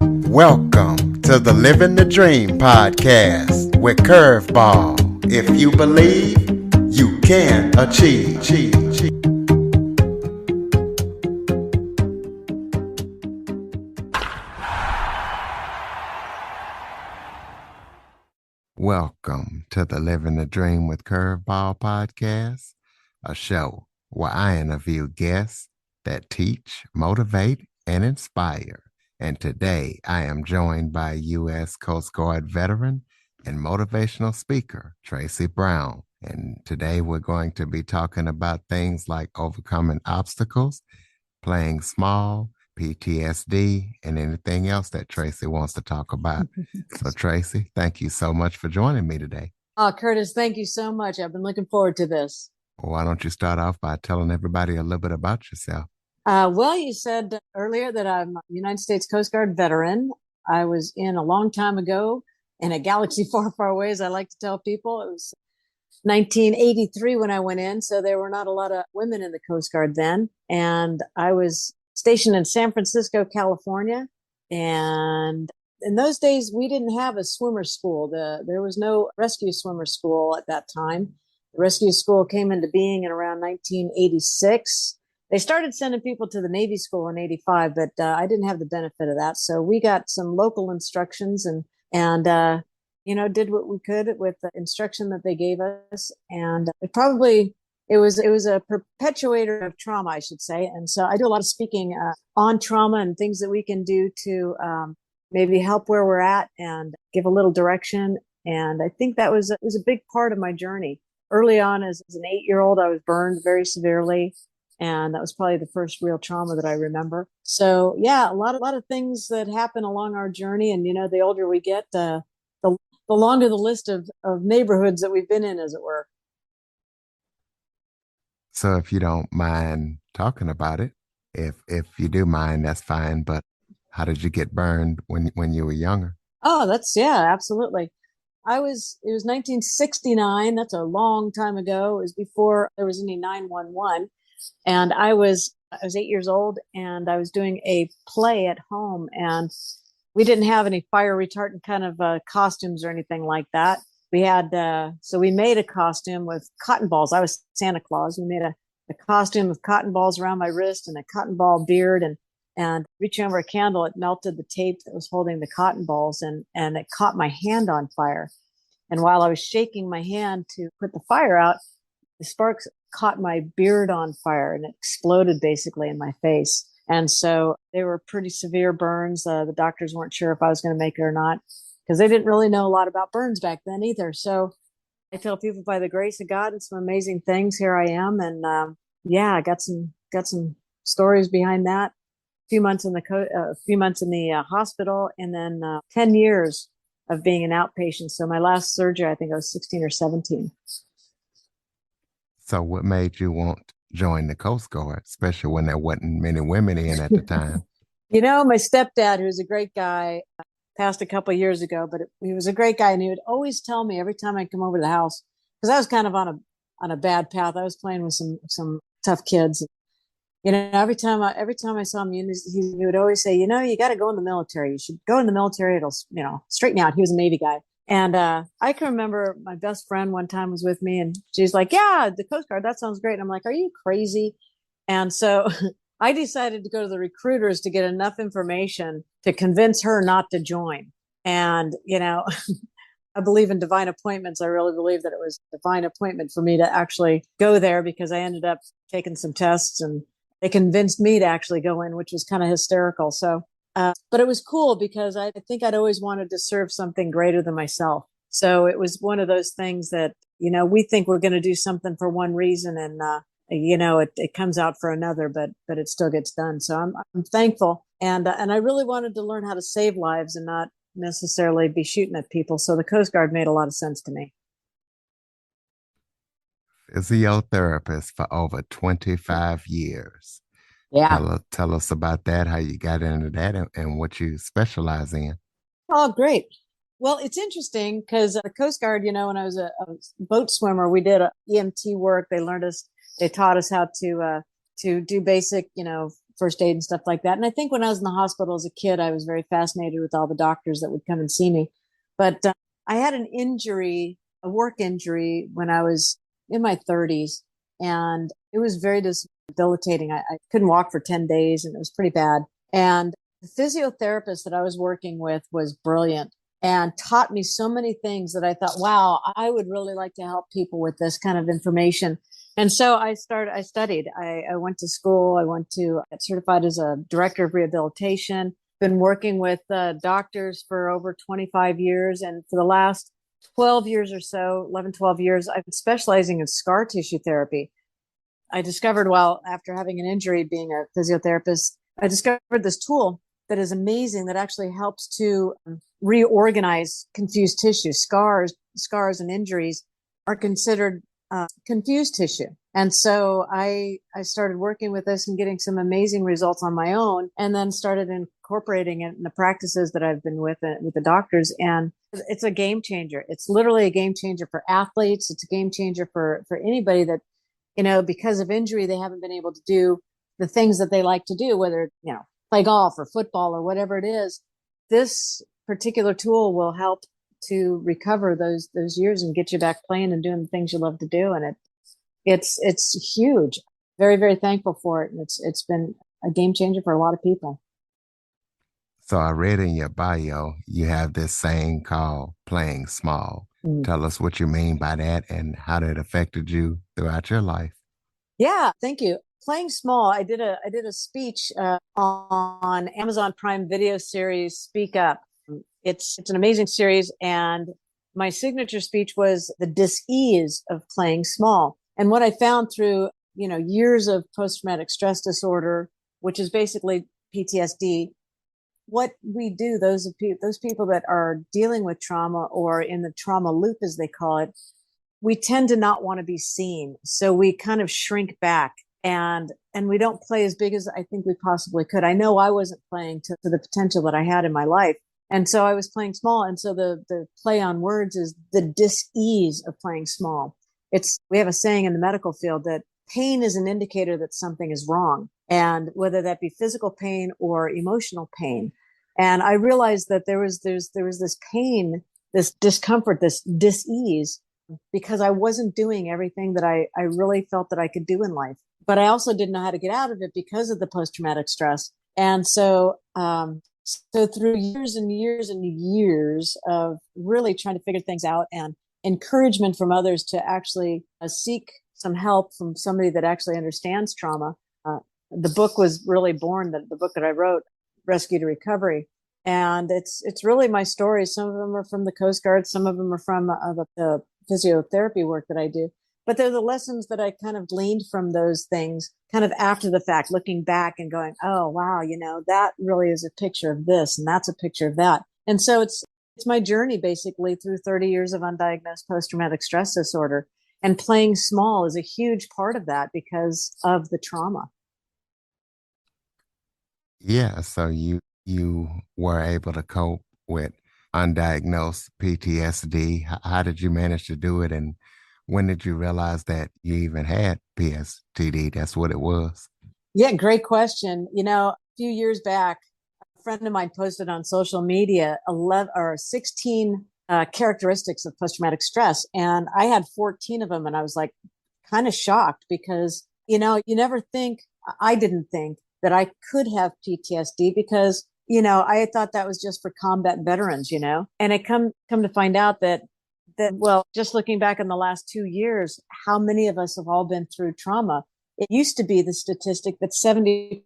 Welcome to the Living the Dream podcast with Curveball. If you believe, you can achieve. Welcome to the Living the Dream with Curveball podcast, a show where I interview guests that teach, motivate, and inspire. And today I am joined by U.S. Coast Guard veteran and motivational speaker, Tracey Brown. And today we're going to be talking about things like overcoming obstacles, playing small, PTSD, and anything else that Tracey wants to talk about. So Tracey, thank you so much for joining me today. Curtis, thank you so much. I've been looking forward to this. Why don't you start off by telling everybody a little bit about yourself? Well, you said earlier that I'm a United States Coast Guard veteran. I was in a long time ago in a galaxy far, far away, as I like to tell people. It was 1983 when I went in, so there were not a lot of women in the Coast Guard then. And I was stationed in San Francisco, California. And in those days, we didn't have a swimmer school. There was no rescue swimmer school at that time. The rescue school came into being in around 1986. They started sending people to the Navy school in 85, but I didn't have the benefit of that. So we got some local instructions and did what we could with the instruction that they gave us. And it was a perpetuator of trauma, I should say. And so I do a lot of speaking on trauma and things that we can do to maybe help where we're at and give a little direction. And I think that was a big part of my journey. Early on, as an 8-year-old, I was burned very severely. And that was probably the first real trauma that I remember. So yeah, a lot of things that happen along our journey. And, the older we get, the longer the list of neighborhoods that we've been in, as it were. So if you don't mind talking about it, if you do mind, that's fine. But how did you get burned when you were younger? Oh, absolutely. It was 1969. That's a long time ago. It was before there was any 911. And I was 8 years old and I was doing a play at home, and we didn't have any fire retardant kind of costumes or anything like that. We had, so we made a costume with cotton balls. I was Santa Claus. We made a costume with cotton balls around my wrist and a cotton ball beard, and reaching over a candle, it melted the tape that was holding the cotton balls, and it caught my hand on fire. And while I was shaking my hand to put the fire out, the sparks caught my beard on fire and it exploded basically in my face. And so they were pretty severe burns. The doctors weren't sure if I was going to make it or not, because they didn't really know a lot about burns back then either. So I tell people, by the grace of God and some amazing things, here I am. And I got some stories behind that. A few months in the hospital, and then 10 years of being an outpatient. So my last surgery, I think I was 16 or 17. So what made you want to join the Coast Guard, especially when there wasn't many women in at the time? My stepdad, who's a great guy, passed a couple of years ago, but he was a great guy. And he would always tell me every time I come over to the house, because I was kind of on a bad path. I was playing with some tough kids. Every time I saw him, he would always say, you got to go in the military. You should go in the military. It'll, straighten you out. He was a Navy guy. And I can remember my best friend one time was with me, and she's like, yeah, the Coast Guard, that sounds great. And I'm like, are you crazy? And so I decided to go to the recruiters to get enough information to convince her not to join. And, I believe in divine appointments. I really believe that it was a divine appointment for me to actually go there, because I ended up taking some tests and they convinced me to actually go in, which was kind of hysterical. So but it was cool because I think I'd always wanted to serve something greater than myself. So it was one of those things that, we think we're going to do something for one reason, and, it comes out for another, but it still gets done. So I'm thankful. And I really wanted to learn how to save lives and not necessarily be shooting at people. So the Coast Guard made a lot of sense to me. Physiotherapist for over 25 years. Yeah. Tell us about that, how you got into that, and what you specialize in. Oh, great. Well, it's interesting because the Coast Guard, when I was a boat swimmer, we did EMT work. They taught us how to do basic, first aid and stuff like that. And I think when I was in the hospital as a kid, I was very fascinated with all the doctors that would come and see me. But I had an injury, a work injury, when I was in my 30s, and it was very debilitating. I couldn't walk for 10 days, and it was pretty bad. And the physiotherapist that I was working with was brilliant and taught me so many things that I thought, wow, I would really like to help people with this kind of information. And so I studied. I went to school. I got certified as a director of rehabilitation, been working with doctors for over 25 years. And for the last 12 years or so, 11, 12 years, I've been specializing in scar tissue therapy. I discovered while after having an injury being a physiotherapist, I discovered this tool that is amazing that actually helps to reorganize confused tissue. Scars and injuries are considered confused tissue. And so I started working with this and getting some amazing results on my own, and then started incorporating it in the practices that I've been with the doctors. And it's a game changer. It's literally a game changer for athletes. It's a game changer for anybody that, because of injury, they haven't been able to do the things that they like to do, whether, play golf or football or whatever it is. This particular tool will help to recover those years and get you back playing and doing the things you love to do. And it's huge. Very, very thankful for it. And it's been a game changer for a lot of people. So I read in your bio, you have this saying called playing small. Mm. Tell us what you mean by that and how that affected you throughout your life. Yeah, thank you. Playing small. I did a speech on Amazon Prime Video series Speak Up. It's an amazing series, and my signature speech was the dis-ease of playing small. And what I found through years of post-traumatic stress disorder, which is basically PTSD, what we do, those people that are dealing with trauma or in the trauma loop, as they call it, we tend to not want to be seen. So we kind of shrink back and we don't play as big as I think we possibly could. I know I wasn't playing to the potential that I had in my life. And so I was playing small. And so the play on words is the dis-ease of playing small. We have a saying in the medical field that pain is an indicator that something is wrong. And whether that be physical pain or emotional pain. And I realized that there was this pain, this discomfort, this dis-ease, because I wasn't doing everything that I really felt that I could do in life. But I also didn't know how to get out of it because of the post-traumatic stress. And so through years and years and years of really trying to figure things out and encouragement from others to actually seek some help from somebody that actually understands trauma, the book was really born, the book that I wrote, Rescue to Recovery. And it's really my story. Some of them are from the Coast Guard. Some of them are from the physiotherapy work that I do. But they're the lessons that I kind of gleaned from those things kind of after the fact, looking back and going, oh, wow, that really is a picture of this and that's a picture of that. And so it's my journey basically through 30 years of undiagnosed post-traumatic stress disorder. And playing small is a huge part of that because of the trauma. Yeah, so you were able to cope with undiagnosed PTSD. How did you manage to do it, and when did you realize that you even had PTSD? That's what it was. Yeah, great question. A few years back, a friend of mine posted on social media 11 or 16 characteristics of post-traumatic stress, and I had 14 of them, and I was like kind of shocked because you never think. I didn't think that I could have PTSD because I thought that was just for combat veterans, and I come to find out that well, just looking back in the last 2 years, how many of us have all been through trauma? It used to be the statistic that 70%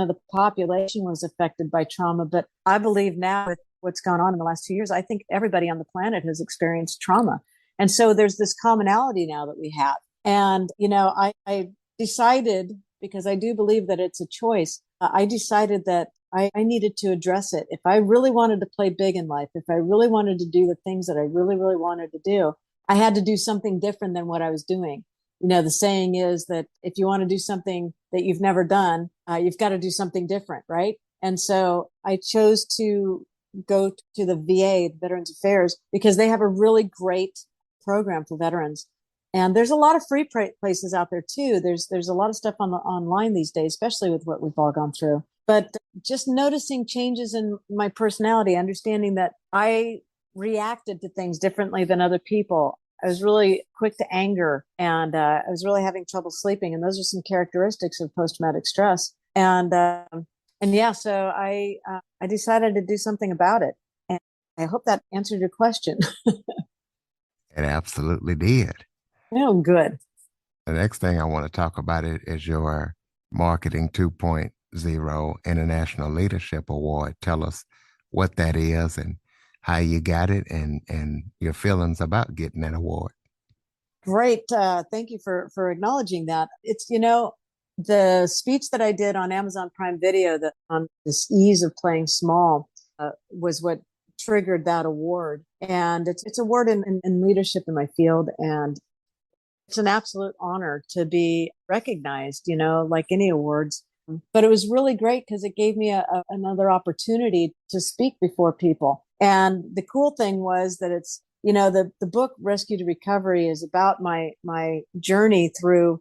of the population was affected by trauma. But I believe now with what's gone on in the last 2 years, I think everybody on the planet has experienced trauma. And so there's this commonality now that we have. And, I decided, because I do believe that it's a choice, I decided that I needed to address it. If I really wanted to play big in life, if I really wanted to do the things that I really, really wanted to do, I had to do something different than what I was doing. The saying is that if you want to do something that you've never done, you've got to do something different, right? And so I chose to go to the VA, Veterans Affairs, because they have a really great program for veterans. And there's a lot of free places out there too. There's a lot of stuff on the online these days, especially with what we've all gone through. But just noticing changes in my personality, understanding that I reacted to things differently than other people. I was really quick to anger, and I was really having trouble sleeping. And those are some characteristics of post-traumatic stress. And yeah, so I decided to do something about it. And I hope that answered your question. It absolutely did. Oh, good. The next thing I want to talk about it is your Marketing 2.0 International Leadership Award. Tell us what that is and how you got it and your feelings about getting that award. Great. Thank you for acknowledging that. It's, the speech that I did on Amazon Prime Video that on this ease of playing small was what triggered that award. And it's a word in leadership in my field. And it's an absolute honor to be recognized, like any awards. But it was really great because it gave me another opportunity to speak before people. And the cool thing was that it's, the book Rescue to Recovery is about my journey through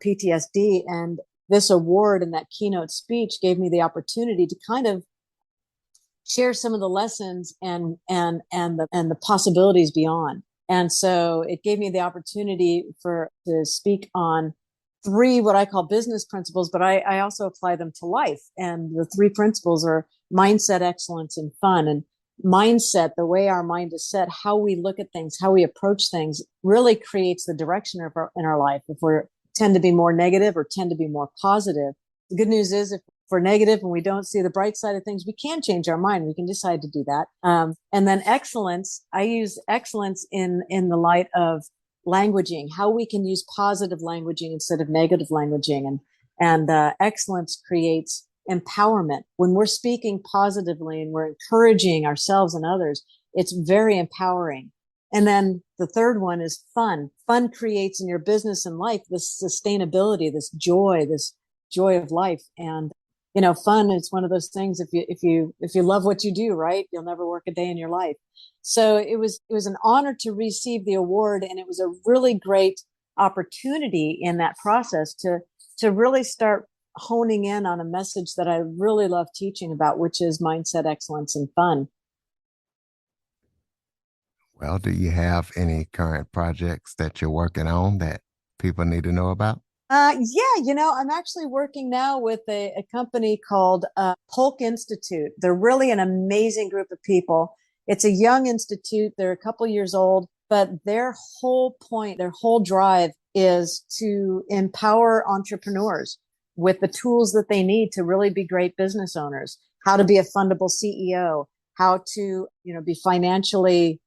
PTSD. And this award and that keynote speech gave me the opportunity to kind of share some of the lessons and the possibilities beyond. And so it gave me the opportunity to speak on three what I call business principles, but I also apply them to life. And the three principles are mindset, excellence, and fun. And mindset, the way our mind is set, how we look at things, how we approach things, really creates the direction in our life. If we tend to be more negative or tend to be more positive, the good news is if we're negative and we don't see the bright side of things, we can change our mind. We can decide to do that. And then excellence, I use excellence in the light of languaging, how we can use positive languaging instead of negative languaging. And excellence creates empowerment. When we're speaking positively and we're encouraging ourselves and others, it's very empowering. And then the third one is fun. Fun creates in your business and life this sustainability, this joy of life. And fun is one of those things. If you love what you do, right, you'll never work a day in your life. So it was an honor to receive the award, and it was a really great opportunity in that process to really start honing in on a message that I really love teaching about, which is mindset, excellence, and fun. Well, do you have any current projects that you're working on that people need to know about? Yeah, I'm actually working now with a company called Polk Institute. They're really an amazing group of people. It's a young institute. They're a couple years old, but their whole point, their whole drive is to empower entrepreneurs with the tools that they need to really be great business owners, how to be a fundable CEO, how to, be financially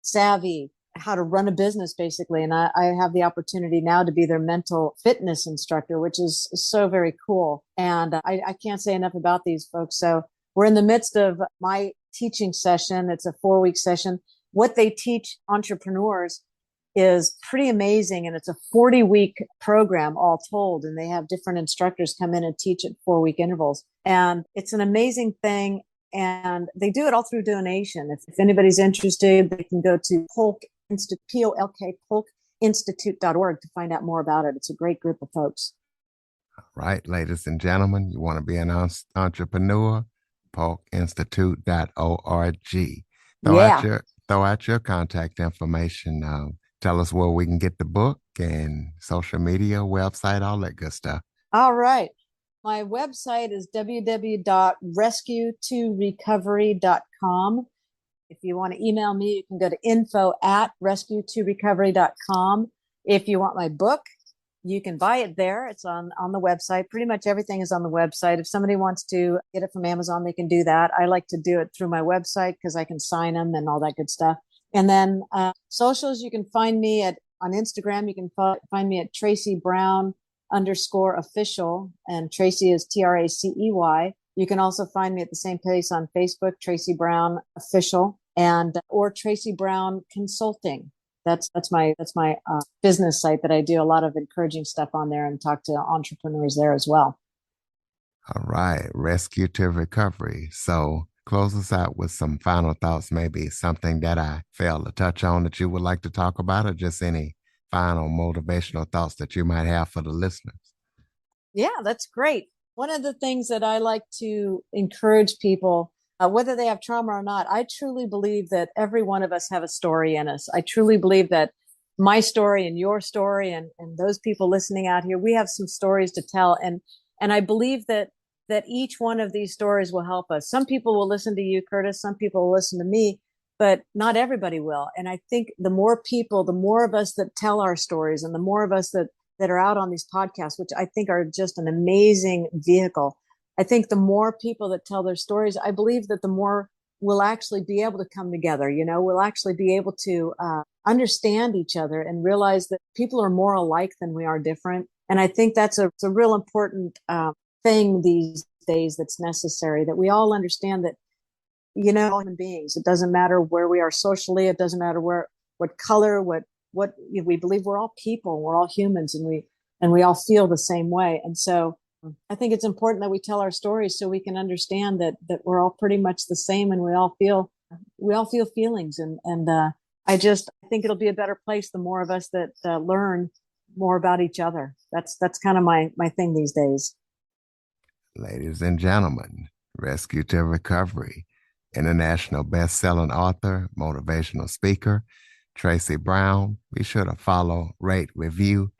savvy, how to run a business basically. And I have the opportunity now to be their mental fitness instructor, which is so very cool. And I can't say enough about these folks. So we're in the midst of my teaching session. It's a 4-week session. What they teach entrepreneurs is pretty amazing. And it's a 40-week program all told. And they have different instructors come in and teach at 4-week intervals. And it's an amazing thing. And they do it all through donation. If anybody's interested, they can go to Polk Institute, P-O-L-K, polkinstitute.org to find out more about it. It's a great group of folks. Right, ladies and gentlemen, you want to be an entrepreneur? polkinstitute.org. Yeah. Throw out your contact information. Tell us where we can get the book and social media, website, all that good stuff. All right. My website is www.rescue2recovery.com. If you want to email me, you can go to info@rescue2recovery.com. If you want my book, you can buy it there. It's on the website. Pretty much everything is on the website. If somebody wants to get it from Amazon, they can do that. I like to do it through my website because I can sign them and all that good stuff. And then socials, you can find me on Instagram. You can find me at Tracey Brown _official. And Tracey is Tracey. You can also find me at the same place on Facebook, Tracey Brown Official, or Tracey Brown Consulting. That's my business site that I do a lot of encouraging stuff on there and talk to entrepreneurs there as well. All right, Rescue to Recovery. So close us out with some final thoughts, maybe something that I failed to touch on that you would like to talk about, or just any final motivational thoughts that you might have for the listeners. Yeah, that's great. One of the things that I like to encourage people, whether they have trauma or not, I truly believe that every one of us have a story in us. I truly believe that my story and your story and those people listening out here, we have some stories to tell. And I believe that each one of these stories will help us. Some people will listen to you, Curtis. Some people will listen to me, but not everybody will. And I think the more people, the more of us that tell our stories and the more of us that are out on these podcasts, which I think are just an amazing vehicle. I think the more people that tell their stories, I believe that the more we'll actually be able to come together. We'll actually be able to understand each other and realize that people are more alike than we are different. And I think that's a real important thing these days that's necessary, that we all understand that, human beings, it doesn't matter where we are socially, it doesn't matter what color, what we believe, we're all people, we're all humans, and we all feel the same way. And so I think it's important that we tell our stories so we can understand that we're all pretty much the same, and we all feel feelings. And I think it'll be a better place the more of us that learn more about each other. That's kind of my thing these days. Ladies and gentlemen, Rescue to Recovery, international best-selling author, motivational speaker, Tracey Brown. Be sure to follow, rate, review,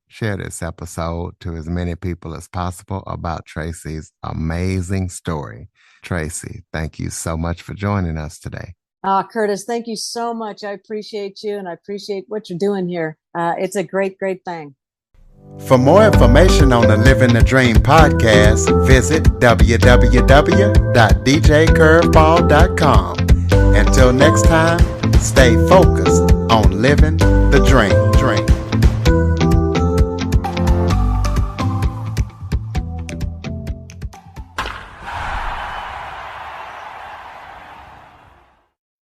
share this episode to as many people as possible about Tracey's amazing story. Tracey, thank you so much for joining us today. Curtis, thank you so much. I appreciate you, and I appreciate what you're doing here. It's a great, great thing. For more information on the Living the Dream podcast, visit www.djcurveball.com. Until next time, stay focused on living the dream.